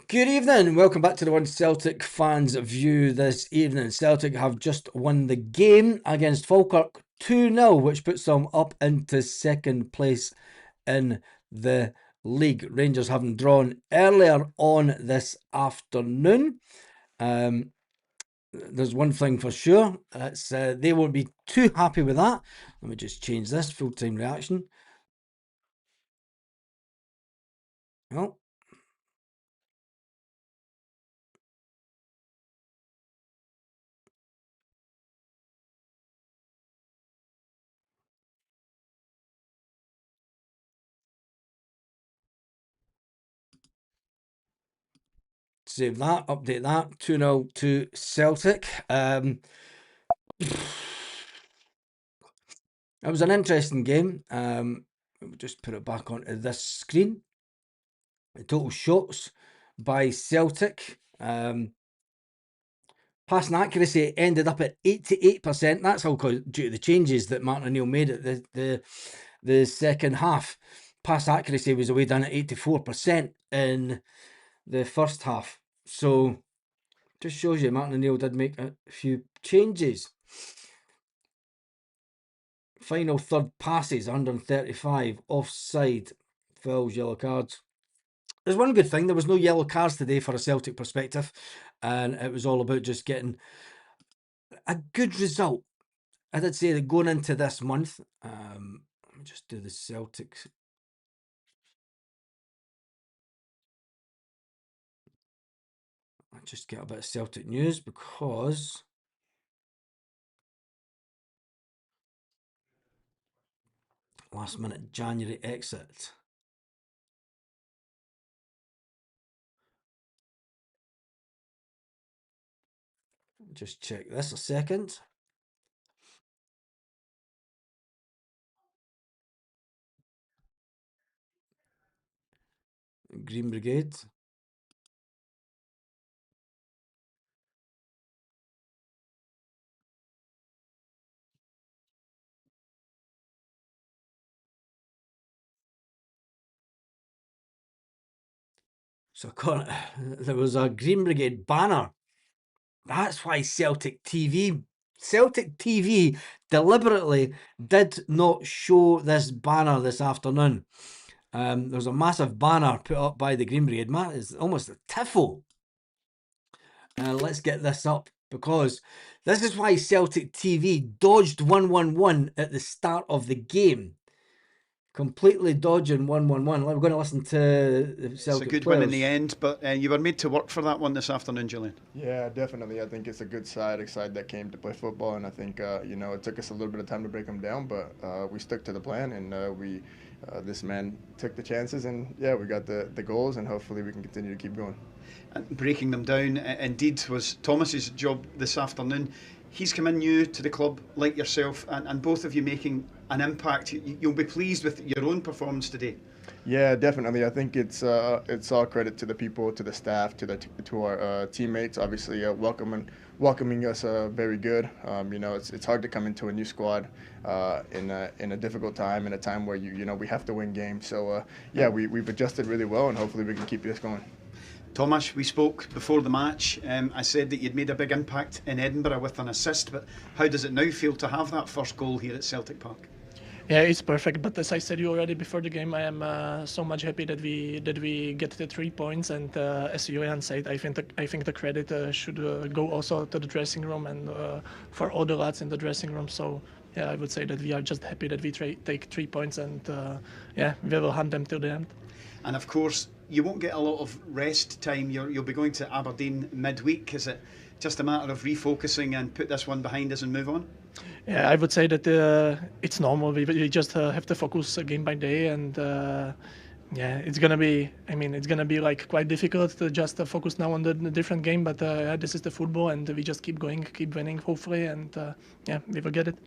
Good evening, welcome back to the One Celtic Fans View this evening. Celtic have just won the game against Falkirk 2-0, which puts them up into second place in the league. Rangers having drawn earlier on this afternoon. There's one thing for sure, it's, they won't be too happy with that. Let me just change this, full-time reaction. Oh. Save that, update that, 2-0 to Celtic. It was an interesting game. We'll just put it back onto this screen. The total shots by Celtic. Passing accuracy ended up at 88%. That's all due to the changes that Martin O'Neill made at the second half. Pass accuracy was away down at 84% in the first half. So just shows you Martin O'Neill did make a few changes. Final third passes, 135, offside, fouls, yellow cards. There's one good thing, there was no yellow cards today for a Celtic perspective, and it was all about just getting a good result. I did say that going into this month, let me just do the Celtics. I'll just get a bit of Celtic news because last minute January exit. Just check this a second. Green Brigade. So there was a Green Brigade banner. That's why Celtic TV deliberately did not show this banner this afternoon. There was a massive banner put up by the Green Brigade. Man, it's almost a tifo. Let's get this up because this is why Celtic TV dodged 1-1-1 at the start of the game. Completely dodging 1-1-1. We're going to listen to the Celtic It's a good players. win in the end, but you were made to work for that one this afternoon, Julian. Yeah, definitely. I think it's a good side, a side that came to play football, and I think it took us a little bit of time to break them down, but we stuck to the plan, and this man took the chances, and yeah, we got the goals, and hopefully we can continue to keep going. And breaking them down, indeed, was Thomas's job this afternoon. He's come in new to the club, like yourself, and both of you making an impact. You'll be pleased with your own performance today. Yeah, definitely. I think it's all credit to the people, to the staff, to our teammates. Obviously, welcoming us very good. It's hard to come into a new squad in a difficult time, in a time where we have to win games. So we've adjusted really well, and hopefully we can keep this going. Thomas, we spoke before the match. I said that you'd made a big impact in Edinburgh with an assist, but how does it now feel to have that first goal here at Celtic Park? Yeah, it's perfect. But as I said you already before the game, I am so much happy that we get the 3 points. And as Julian said, I think the credit should go also to the dressing room and for all the lads in the dressing room. So yeah, I would say that we are just happy that we take 3 points, and we will hunt them till the end. And of course, you won't get a lot of rest time. You'll be going to Aberdeen midweek. Is it just a matter of refocusing and put this one behind us and move on? Yeah, I would say that it's normal. We just have to focus game by day, and it's gonna be. It's gonna be like quite difficult to just focus now on the different game. But this is the football, and we just keep going, keep winning, hopefully, and we will get it.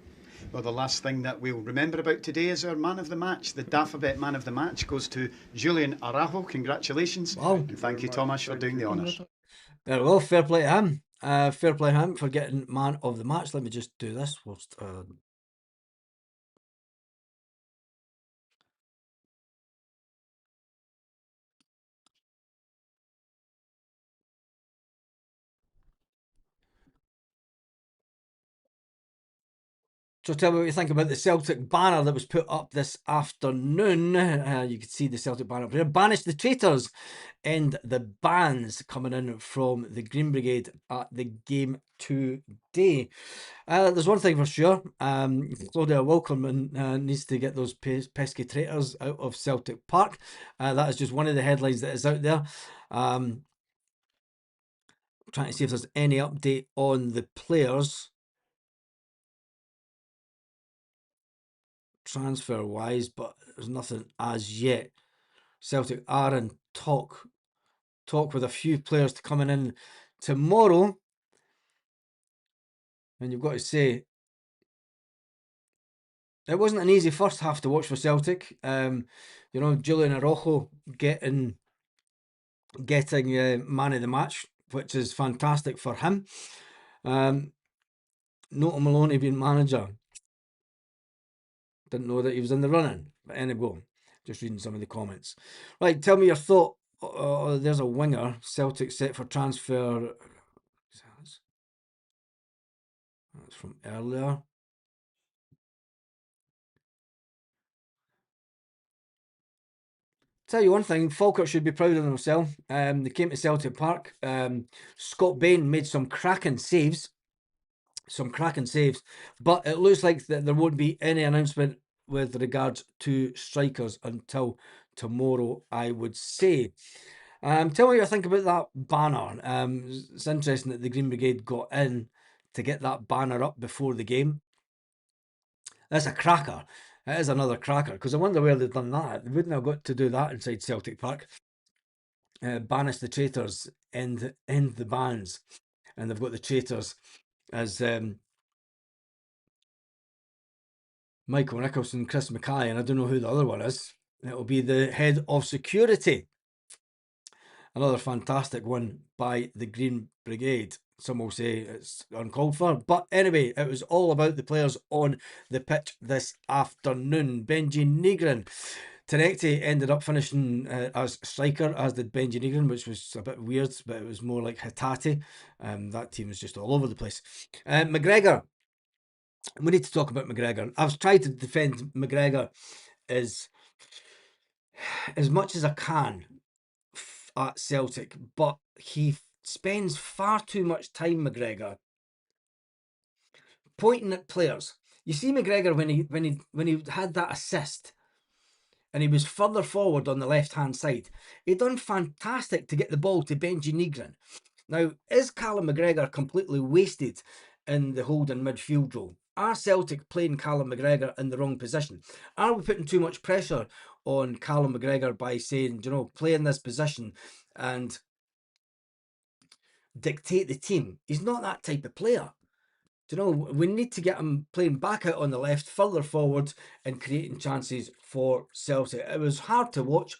Well, the last thing that we'll remember about today is our man of the match. The Dafabet man of the match goes to Julian Arajo. Congratulations. Wow. And thank you, Thomas, for doing the honours. Well, fair play to him. Fair play to him for getting man of the match. Let me just do this whilst So tell me what you think about the Celtic banner that was put up this afternoon. You can see the Celtic banner up here. Banish the traitors, and the bans coming in from the Green Brigade at the game today. There's one thing for sure. Claudia Wilkerman needs to get those pesky traitors out of Celtic Park. That is just one of the headlines that is out there. Trying to see if there's any update on the players transfer wise, but there's nothing as yet. Celtic are in talk with a few players to coming in tomorrow, and you've got to say it wasn't an easy first half to watch for Celtic. You know, Julian Araujo getting man of the match, which is fantastic for him. Noto Maloney being manager. Didn't know that he was in the running, but anyway, just reading some of the comments. Right, tell me your thought. There's a winger, Celtic set for transfer. That's from earlier. Tell you one thing, Falkirk should be proud of themselves. They came to Celtic Park. Scott Bain made some cracking saves. But it looks like that there won't be any announcement with regards to strikers until tomorrow, I would say. Tell me what you think about that banner. It's interesting that the Green Brigade got in to get that banner up before the game. That's a cracker. It is another cracker, because I wonder where they've done that. They wouldn't have got to do that inside Celtic Park. Banish the traitors, end the bans. And they've got the traitors as Michael Nicholson, Chris Mackay, and I don't know who the other one is. It'll be the head of security. Another fantastic one by the Green Brigade. Some will say it's uncalled for. But anyway, it was all about the players on the pitch this afternoon. Benji Negrin. Tenecti ended up finishing as striker, as did Benji Negrin, which was a bit weird, but it was more like Hatate. That team was just all over the place. McGregor. We need to talk about McGregor. I've tried to defend McGregor as much as I can at Celtic, but he spends far too much time, McGregor, pointing at players. You see McGregor when he had that assist and he was further forward on the left-hand side, he done fantastic to get the ball to Benji Negrin. Now, is Callum McGregor completely wasted in the holding midfield role? Are Celtic playing Callum McGregor in the wrong position? Are we putting too much pressure on Callum McGregor by saying, you know, play in this position and dictate the team? He's not that type of player. You know, we need to get him playing back out on the left, further forward, and creating chances for Celtic. It was hard to watch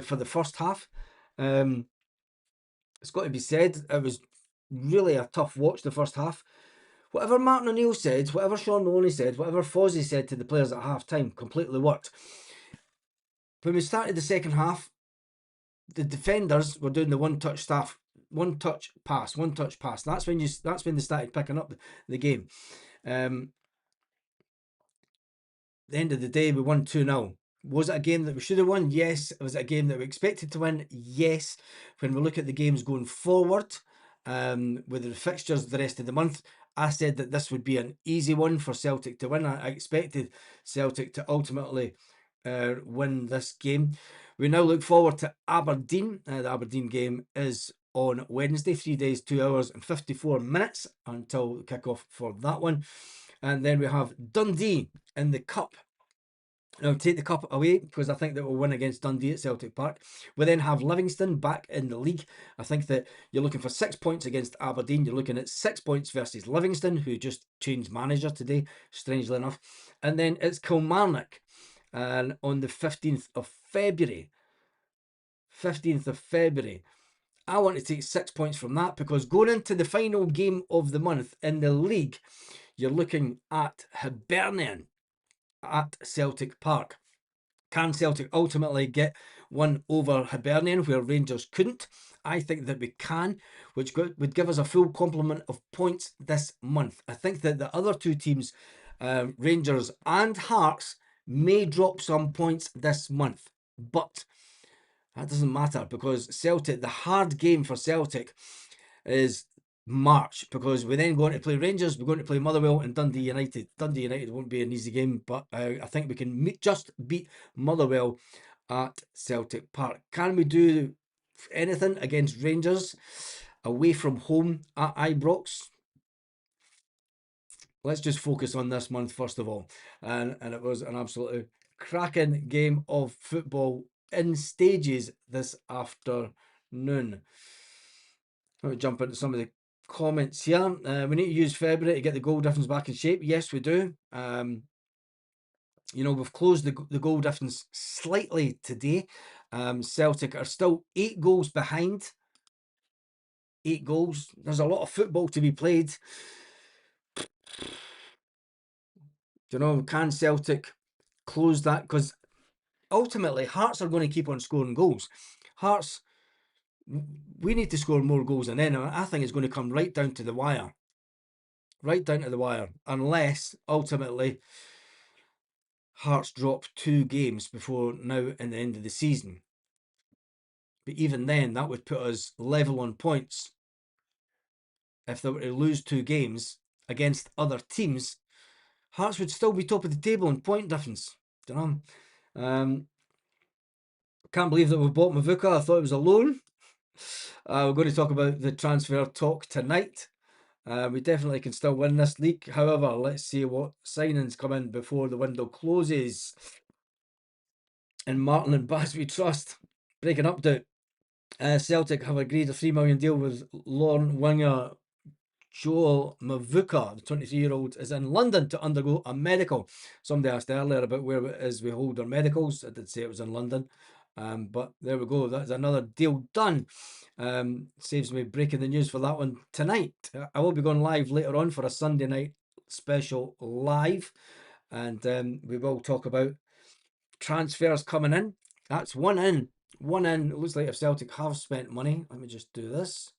for the first half. It's got to be said, it was really a tough watch the first half. Whatever Martin O'Neill said, whatever Sean Maloney said, whatever Fozzie said to the players at half-time completely worked. When we started the second half, the defenders were doing the one-touch pass. That's when they started picking up the game. The end of the day, we won 2-0. Was it a game that we should have won? Yes. Was it a game that we expected to win? Yes. When we look at the games going forward, with the fixtures the rest of the month, I said that this would be an easy one for Celtic to win. I expected Celtic to ultimately win this game. We now look forward to Aberdeen. The Aberdeen game is on Wednesday, 3 days, 2 hours and 54 minutes until the kick-off for that one. And then we have Dundee in the Cup. Now, take the Cup away because I think that we'll win against Dundee at Celtic Park. We then have Livingston back in the league. I think that you're looking for 6 points against Aberdeen. You're looking at 6 points versus Livingston, who just changed manager today, strangely enough. And then it's Kilmarnock and on the 15th of February. 15th of February. I want to take 6 points from that because going into the final game of the month in the league, you're looking at Hibernian at Celtic Park. Can Celtic ultimately get one over Hibernian where Rangers couldn't? I think that we can, which would give us a full complement of points this month. I think that the other two teams Rangers and Hearts may drop some points this month, but that doesn't matter because Celtic, the hard game for Celtic is March, because we then go on to play Rangers, we're going to play Motherwell and Dundee United. Dundee United won't be an easy game, but I think we can just beat Motherwell at Celtic Park. Can we do anything against Rangers away from home at Ibrox? Let's just focus on this month first of all. And it was an absolutely cracking game of football in stages this afternoon. Let me jump into some of the comments here. We need to use February to get the goal difference back in shape. Yes, we do. You know, we've closed the goal difference slightly today. Celtic are still 8 goals behind. 8 goals. There's a lot of football to be played. You know, can Celtic close that? Because ultimately, Hearts are going to keep on scoring goals. Hearts, we need to score more goals, and then I think it's going to come right down to the wire. Right down to the wire. Unless, ultimately, Hearts drop 2 games before now in the end of the season. But even then, that would put us level on points. If they were to lose 2 games against other teams, Hearts would still be top of the table in point difference. Do you know? Can't believe that we bought Mavuka. I thought it was a loan. We're going to talk about the transfer talk tonight. We definitely can still win this league. However, let's see what signings come in before the window closes. And Martin and Bass we trust. Breaking update. Celtic have agreed a $3 million deal with Lorne winger Joel Mavuka. The 23-year-old is in London to undergo a medical. Somebody asked earlier about where it is we hold our medicals. I did say it was in London. But there we go. That's another deal done. Saves me breaking the news for that one tonight. I will be going live later on for a Sunday night special live. And we will talk about transfers coming in. That's one in. One in. It looks like if Celtic have spent money. Let me just do this.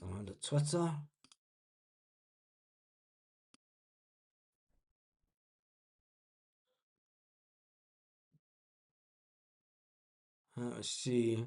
On to Twitter. Let's see.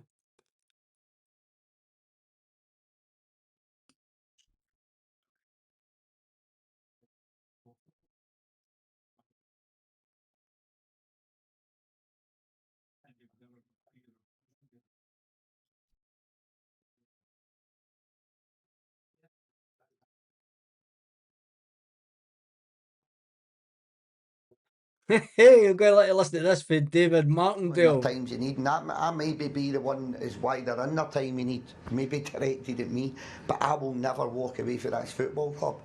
Hey, I'm going to let you listen to this for David Martindale. Times you need, and that I maybe be the one is why they're in their time you need, maybe directed at me, but I will never walk away from this football club.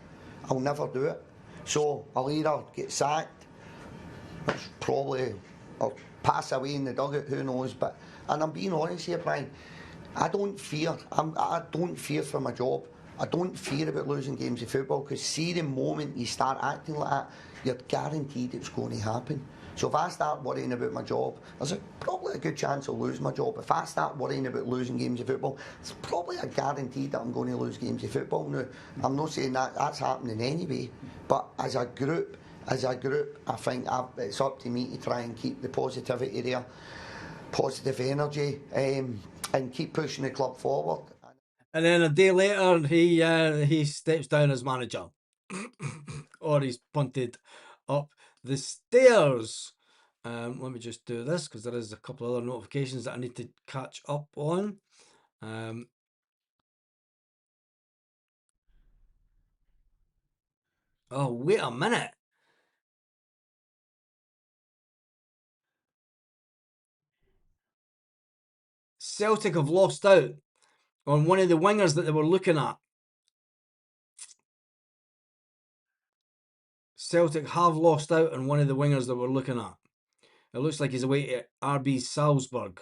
I'll never do it. So I'll either get sacked, which probably, or pass away in the dugout, who knows, but, and I'm being honest here, Brian, I don't fear for my job. I don't fear about losing games of football, because see the moment you start acting like that, you're guaranteed it's going to happen. So if I start worrying about my job, there's probably a good chance I'll lose my job. If I start worrying about losing games of football, it's probably a guarantee that I'm going to lose games of football. Now, I'm not saying that that's happening anyway, but as a group, I think it's up to me to try and keep the positivity there, positive energy, and keep pushing the club forward. And then a day later, he steps down as manager. Or he's punted up the stairs. Let me just do this, because there is a couple other notifications that I need to catch up on. Oh, wait a minute. Celtic have lost out on one of the wingers that they were looking at. Celtic have lost out on one of the wingers that we're looking at. It looks like he's away at RB Salzburg.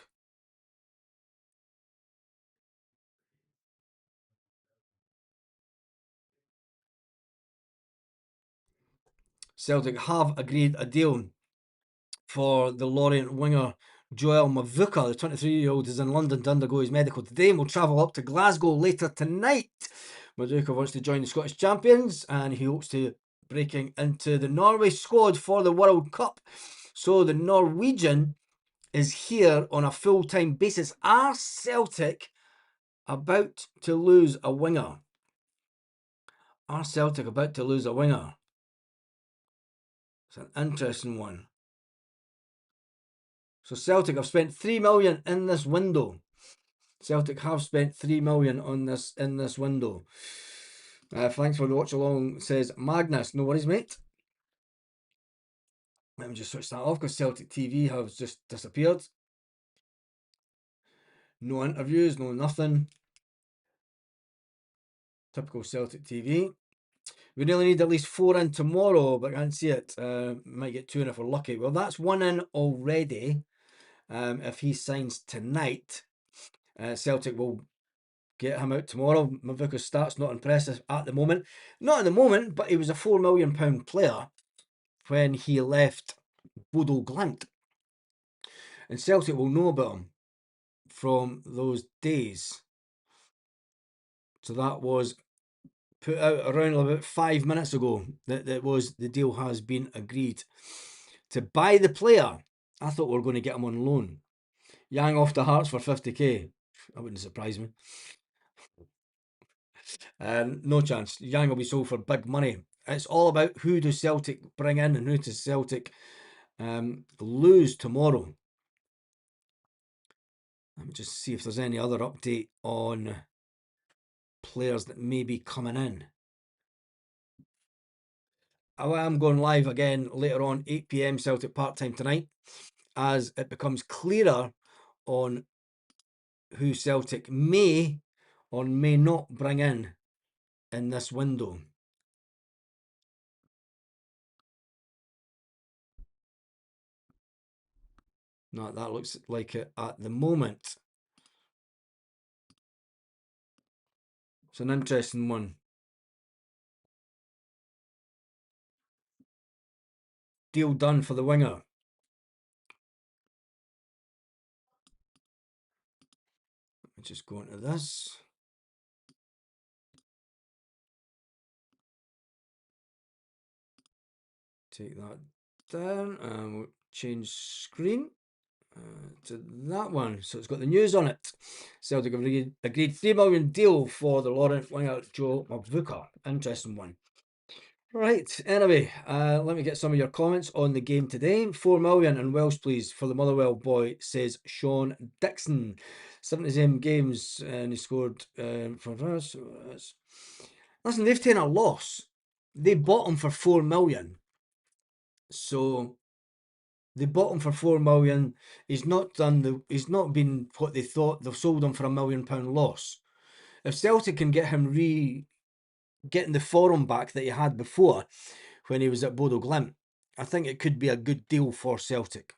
Celtic have agreed a deal for the Lorient winger Joel Mavuka. The 23-year-old is in London to undergo his medical today and will travel up to Glasgow later tonight Maduka wants to join the Scottish champions and he hopes to breaking into the Norway squad for the World Cup. So the Norwegian is here on a full-time basis. Are Celtic about to lose a winger? Are Celtic about to lose a winger? It's an interesting one. So Celtic have spent 3 million in this window. Celtic have spent 3 million on this in this window. Thanks for the watch along, says Magnus. No worries, mate. Let me just switch that off because Celtic TV has just disappeared. No interviews, no nothing. Typical Celtic TV. We really need at least 4 in tomorrow, but I can't see it. Might get 2 in if we're lucky. Well, that's 1 in already. If he signs tonight, Celtic will get him out tomorrow. Mavuka's stats not impressive at the moment. Not at the moment, but he was a £4 million player when he left Bodo Glimt. And Celtic will know about him from those days. So that was put out around about 5 minutes ago that the deal has been agreed to buy the player. I thought we were going to get him on loan. Yang off to Hearts for 50k. That wouldn't surprise me. No chance. Yang will be sold for big money. It's all about who does Celtic bring in and who does Celtic lose tomorrow. Let me just see if there's any other update on players that may be coming in. I am going live again later on, 8 PM Celtic part-time tonight, as it becomes clearer on who Celtic may or may not bring in this window. No, that looks like it at the moment. It's an interesting one. Deal done for the winger. Let me just go into this. Take that down and we'll change screen to that one. So it's got the news on it. Celtic have agreed 3 million deal for the Lawrence winger Joe Mavuka. Interesting one. Right, anyway, let me get some of your comments on the game today. 4 million in Welsh, please, for the Motherwell boy, says Sean Dixon. 70 games and he scored for us. Listen, they've taken a loss. They bought him for 4 million. So they bought him for 4 million. He's not been what they thought. They've sold him for £1 million loss. If Celtic can get him getting the form back that he had before when he was at Bodo Glimt, I think it could be a good deal for Celtic.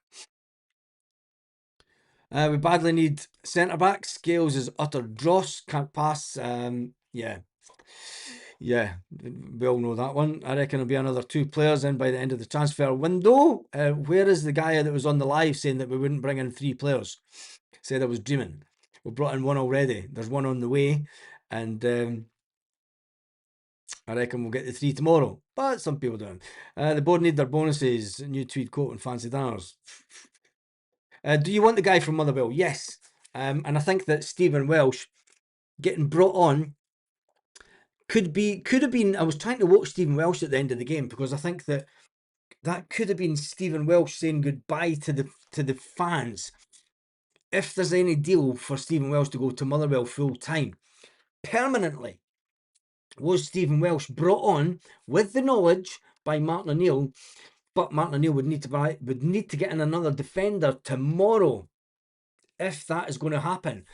We badly need centre-back. Scales is utter dross. Can't pass. Yeah, we all know that one. I reckon there'll be another 2 players in by the end of the transfer window. Where is the guy that was on the live saying that we wouldn't bring in 3 players? Said I was dreaming. We brought in 1 already. There's 1 on the way. And I reckon we'll get the 3 tomorrow. But some people don't. The board need their bonuses. New tweed coat and fancy dinners. Do you want the guy from Motherwell? Yes. And I think that Stephen Welsh getting brought on could have been. I was trying to watch Stephen Welsh at the end of the game because I think that could have been Stephen Welsh saying goodbye to the fans. If there's any deal for Stephen Welsh to go to Motherwell full time permanently, was Stephen Welsh brought on with the knowledge by Martin O'Neill, but Martin O'Neill would need to get in another defender tomorrow if that is going to happen.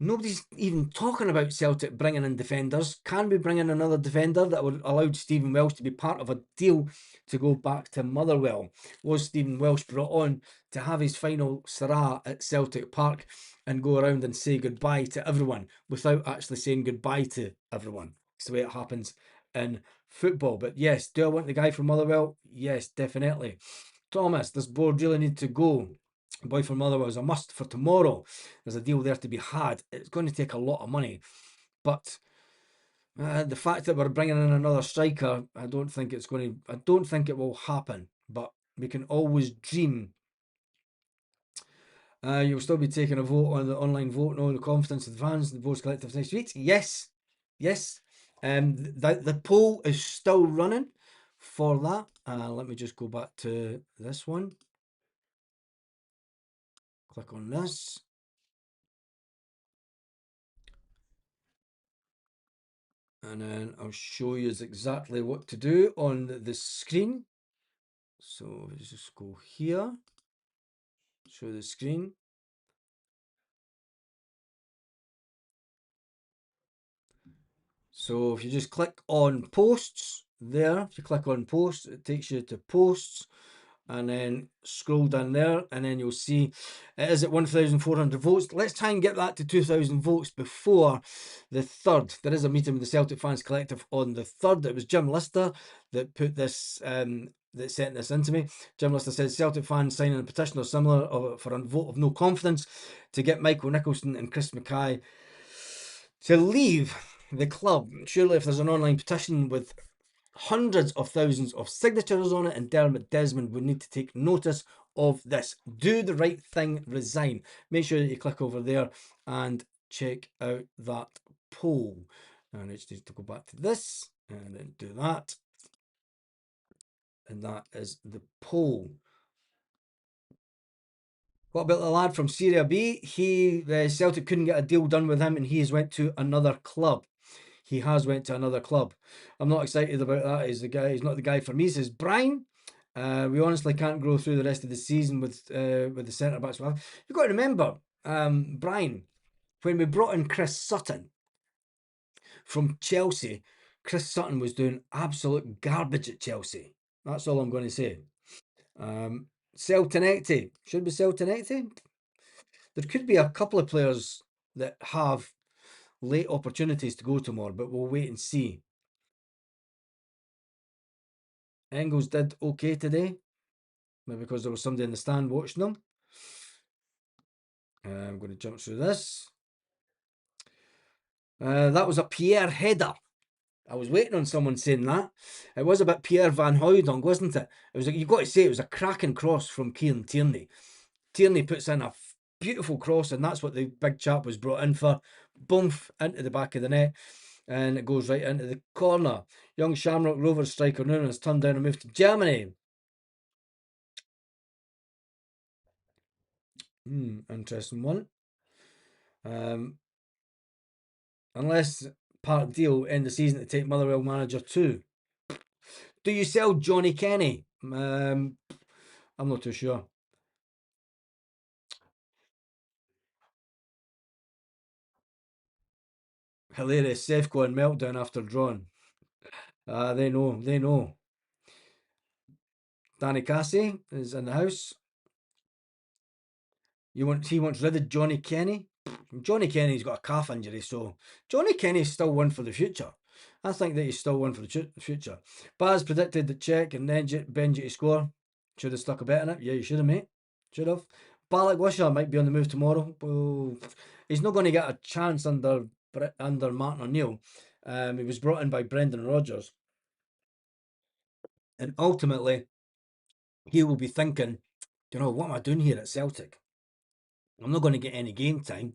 Nobody's even talking about Celtic bringing in defenders. Can we bring in another defender that would allow Stephen Welsh to be part of a deal to go back to Motherwell? Was Stephen Welsh brought on to have his final Sarah at Celtic Park and go around and say goodbye to everyone without actually saying goodbye to everyone? It's the way it happens in football. But yes, do I want the guy from Motherwell? Yes, definitely. Thomas, this board really needs to go. Boy from Motherwell is a must for tomorrow. There's a deal there to be had. It's going to take a lot of money, but The fact that we're bringing in another striker, I don't think it's going to. I don't think it will happen. But we can always dream. You'll still be taking a vote on the online vote, knowing the confidence of the fans, the votes collective next week. Yes, yes. The poll is still running for that. Let me just go back to this one. Click on this. And then I'll show you exactly what to do on the screen. So just go here, show the screen. So if you just click on posts there, if you click on posts, it takes you to posts, and then scroll down there, and then you'll see it is at 1,400 votes. Let's try and get that to 2,000 votes before the 3rd. There is a meeting with the Celtic Fans Collective on the 3rd. It was Jim Lister that put this, that sent this into me. Jim Lister says Celtic fans signing a petition or similar for a vote of no confidence to get Michael Nicholson and Chris Mackay to leave the club. Surely if there's an online petition with hundreds of thousands of signatures on it, and Dermot Desmond would need to take notice of this. Do the right thing, resign. Make sure that you click over there and check out that poll. And I just need to go back to this and then do that. And that is the poll. What about the lad from Serie B? Celtic couldn't get a deal done with him, and he has went to another club. He has went to another club. I'm not excited about that. He's not the guy for me, says Brian. We honestly can't grow through the rest of the season with the centre backs. You've got to remember, Brian, when we brought in Chris Sutton from Chelsea, Chris Sutton was doing absolute garbage at Chelsea. That's all I'm going to say. Celtinecti. Should be Celtinecti. There could be a couple of players that have late opportunities to go tomorrow, but we'll wait and see. Engels did okay today, maybe because there was somebody in the stand watching them. I'm going to jump through this. That was a Pierre header. I was waiting on someone saying that. It was a bit Pierre Van Hooydonk, wasn't it? It was. You've got to say it was a cracking cross from Kieran Tierney. Tierney puts in a beautiful cross, and that's what the big chap was brought in for. Boom, into the back of the net, and it goes right into the corner. Young Shamrock Rovers striker Noonan has turned down a move to Germany. Interesting one. Unless part deal end the season to take Motherwell manager too. Do you sell Johnny Kenny? I'm not too sure. Hilarious. Sefco and meltdown after drawn. They know. Danny Cassie is in the house. He wants rid of Johnny Kenny. Johnny Kenny's got a calf injury, so Johnny Kenny's still one for the future. I think that he's still one for the future. Baz predicted the Czech and then Benji to score. Should have stuck a bet in it. Yeah, you should have, mate. Should have. Balak Wisher might be on the move tomorrow. Oh, he's not going to get a chance under Martin O'Neill. He was brought in by Brendan Rodgers. And ultimately, he will be thinking, what am I doing here at Celtic? I'm not going to get any game time.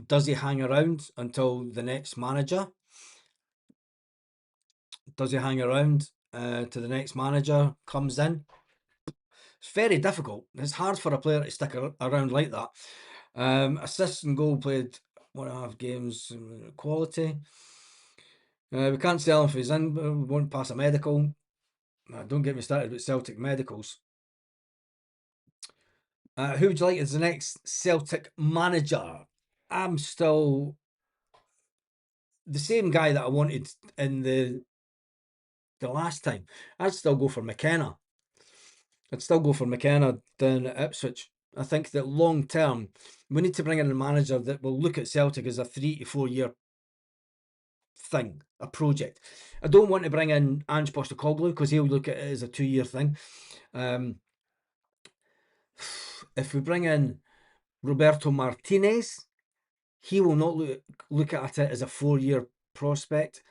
Does he hang around until the next manager? Does he hang around till the next manager comes in? It's very difficult. It's hard for a player to stick around like that. Assists and goal played 1.5 games, quality. We can't sell him if he's in. We won't pass a medical. Don't get me started with Celtic medicals. Who would you like as the next Celtic manager? I'm still the same guy that I wanted in the last time. I'd still go for McKenna. Down at Ipswich. I think that long term, we need to bring in a manager that will look at Celtic as a 3 to 4 year thing, a project. I don't want to bring in Ange Postecoglou because he'll look at it as a 2-year thing. If we bring in Roberto Martinez, he will not look at it as a 4-year prospect.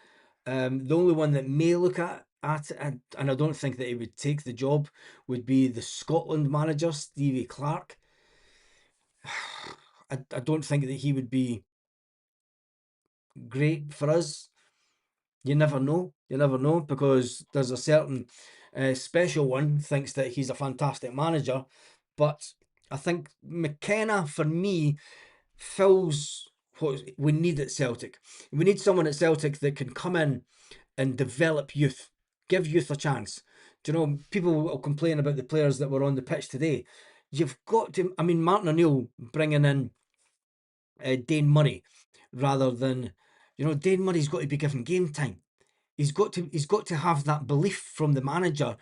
The only one that may look at it, and I don't think that he would take the job, would be the Scotland manager, Stevie Clark. I don't think that he would be great for us. You never know. You never know, because there's a certain special one thinks that he's a fantastic manager, but I think McKenna, for me, fills what we need at Celtic. We need someone at Celtic that can come in and develop youth, give youth a chance. Do you know, people will complain about the players that were on the pitch today. You've got to, I mean, Martin O'Neill bringing in Dane Murray rather than, Dane Murray's got to be given game time. He's got to have that belief from the manager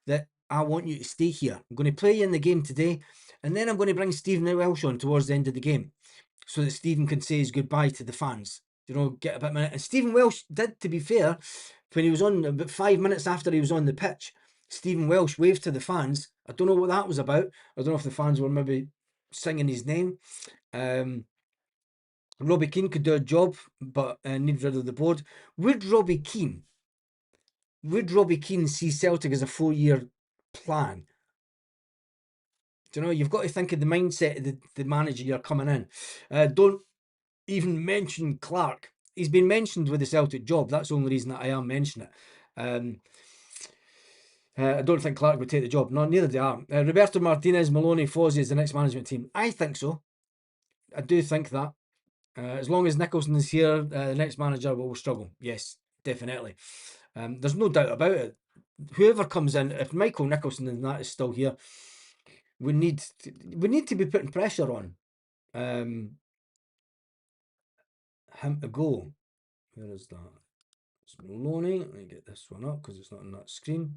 that I want you to stay here. I'm going to play you in the game today, and then I'm going to bring Stephen Welsh on towards the end of the game, so that Stephen can say his goodbye to the fans. Get a bit of a minute. And Stephen Welsh did, to be fair, when he was on, about 5 minutes after he was on the pitch, Stephen Welsh waved to the fans. I don't know what that was about. I don't know if the fans were maybe singing his name. Robbie Keane could do a job, but need rid of the board. Would Robbie Keane see Celtic as a 4-year plan? You've got to think of the mindset of the manager you're coming in. Don't even mention Clark. He's been mentioned with the Celtic job. That's the only reason that I am mentioning it. I don't think Clark would take the job. No, neither do I. Roberto Martinez, Maloney, Fozzie is the next management team. I think so. I do think that. As long as Nicholson is here, the next manager will struggle. Yes, definitely. There's no doubt about it. Whoever comes in, if Michael Nicholson and that is still here, we need to be putting pressure on him to go. Where is that? It's Maloney. Let me get this one up because it's not on that screen.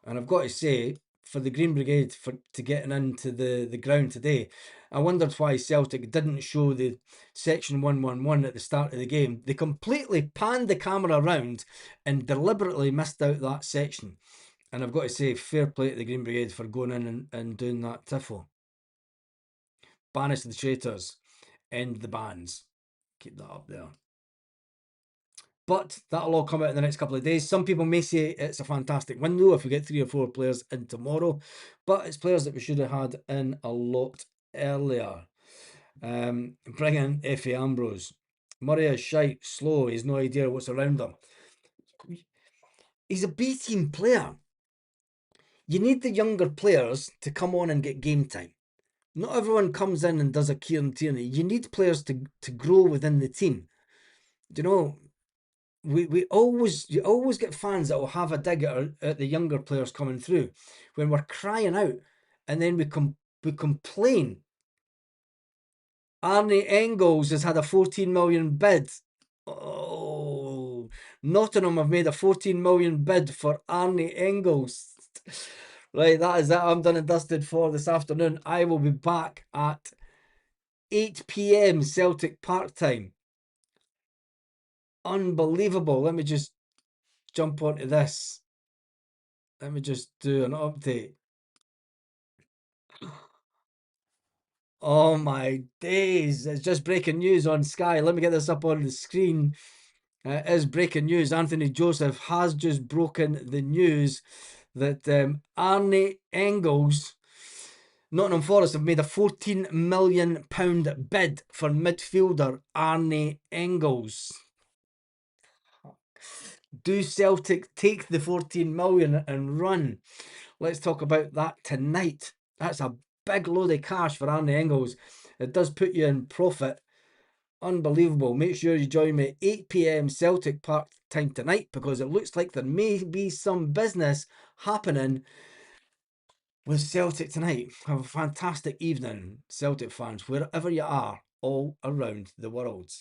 And I've got to say, for the Green Brigade to getting into the ground today, I wondered why Celtic didn't show the section 111 at the start of the game. They completely panned the camera around and deliberately missed out that section. And I've got to say, fair play to the Green Brigade for going in and doing that tifo. Banish the traitors, end the bans. Keep that up there. But that'll all come out in the next couple of days. Some people may say it's a fantastic window if we get 3 or 4 players in tomorrow, but it's players that we should have had in a lot earlier. Bring in Effie Ambrose. Murray is shite, slow, he's no idea what's around him. He's a B-team player. You need the younger players to come on and get game time. Not everyone comes in and does a Kieran Tierney. You need players to grow within the team. You always get fans that will have a dig at the younger players coming through when we're crying out, and then we complain. Arne Engels has had a 14 million bid. Oh, Nottingham have made a 14 million bid for Arne Engels. Right, that is it. I'm done and dusted for this afternoon. I will be back at 8 p.m. Celtic Park time. Unbelievable. Let me just jump onto this. Let me just do an update. Oh my days. It's just breaking news on Sky. Let me get this up on the screen. It is breaking news. Anthony Joseph has just broken the news that Arne Engels, Nottingham Forest, have made a £14 million bid for midfielder Arne Engels. Do Celtic take the 14 million and run? Let's talk about that tonight. That's a big load of cash for Arne Engels. It does put you in profit. Unbelievable. Make sure you join me 8 p.m. Celtic Park time tonight, because it looks like there may be some business happening with Celtic tonight. Have a fantastic evening, Celtic fans, wherever you are all around the world.